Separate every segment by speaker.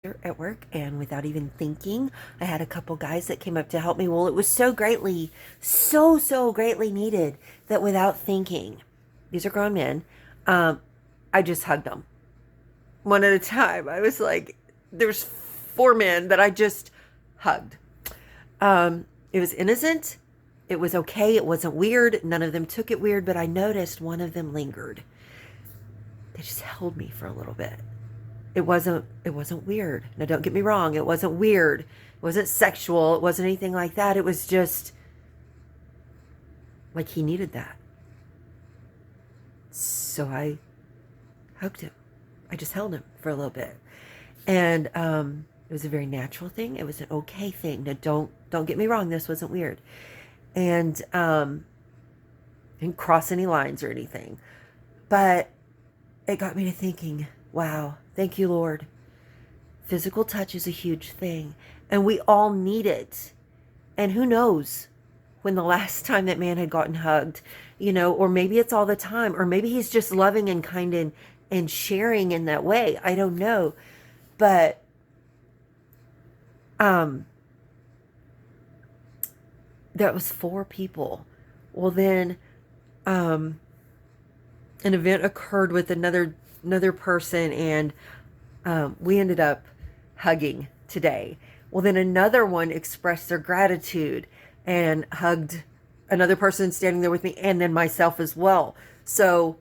Speaker 1: at work, and without even thinking, I had a couple guys that came up to help me. Well, it was so greatly, so greatly needed that without thinking, these are grown men, I just hugged them one at a time. I was like, there's four men that I just hugged. It was innocent. It was okay. It wasn't weird. None of them took it weird, but I noticed one of them lingered. They just held me for a little bit. It wasn't weird. Now don't get me wrong, it wasn't weird. It wasn't sexual. It wasn't anything like that. It was just like he needed that. So I hugged him. I just held him for a little bit. And it was a very natural thing. It was an okay thing. Now don't get me wrong, this wasn't weird. And didn't cross any lines or anything. But it got me to thinking, wow, thank you, Lord. Physical touch is a huge thing, and we all need it. And who knows when the last time that man had gotten hugged, or maybe it's all the time, or maybe he's just loving and kind and sharing in that way. I don't know. But that was four people. Well, then an event occurred with another person, and we ended up hugging today. Well, then another one expressed their gratitude and hugged another person standing there with me, and then myself as well. So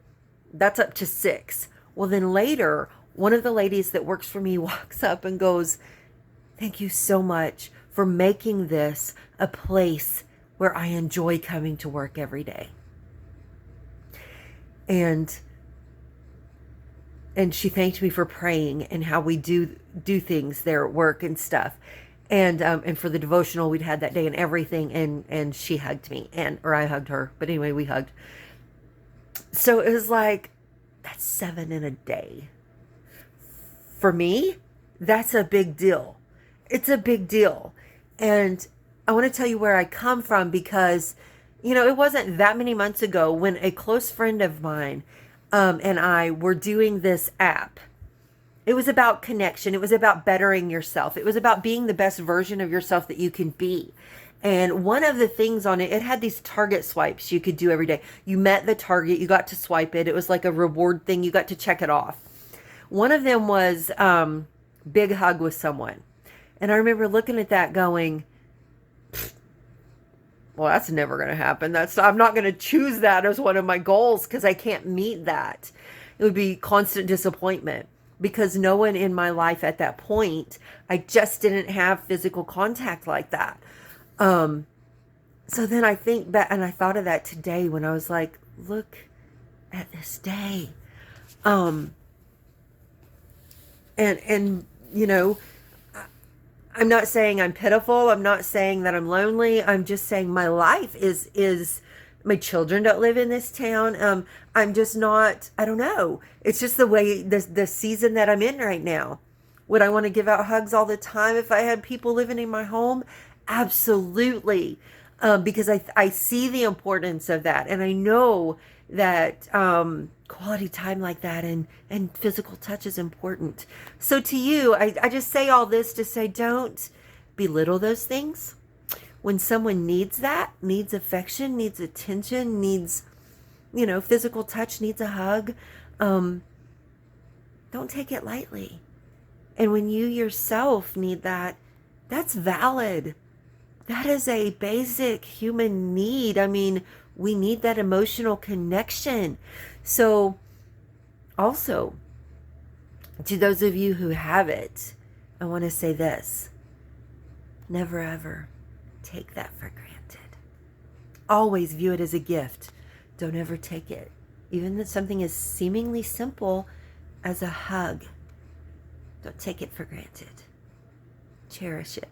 Speaker 1: that's up to 6. Well, then later, one of the ladies that works for me walks up and goes, "Thank you so much for making this a place where I enjoy coming to work every day." And she thanked me for praying and how we do things there at work and stuff. And for the devotional we'd had that day and everything, and she hugged me, or I hugged her, but anyway, we hugged. So it was like, that's 7 in a day. For me, that's a big deal. It's a big deal. And I want to tell you where I come from, because it wasn't that many months ago when a close friend of mine and I were doing this app. It was about connection. It was about bettering yourself. It was about being the best version of yourself that you can be. And one of the things on it had these target swipes you could do every day. You met the target, you got to swipe it. It was like a reward thing. You got to check it off. One of them was big hug with someone. And I remember looking at that going, well, that's never going to happen. I'm not going to choose that as one of my goals, because I can't meet that. It would be constant disappointment, because no one in my life at that point, I just didn't have physical contact like that. So then I think back, and I thought of that today when I was like, look at this day. And I'm not saying I'm pitiful. I'm not saying that I'm lonely. I'm just saying my life is my children don't live in this town. I'm just not, I don't know. It's just the way, the season that I'm in right now. Would I want to give out hugs all the time if I had people living in my home? Absolutely. Because I see the importance of that. And I know that quality time like that and physical touch is important. So to you, I just say all this to say, don't belittle those things. When someone needs that, needs affection, needs attention, needs, physical touch, needs a hug, don't take it lightly. And when you yourself need that, that's valid. That is a basic human need. I mean, we need that emotional connection. So also, to those of you who have it, I want to say this: never ever take that for granted. Always view it as a gift. Don't ever take it. Even something as seemingly simple as a hug, don't take it for granted. Cherish it.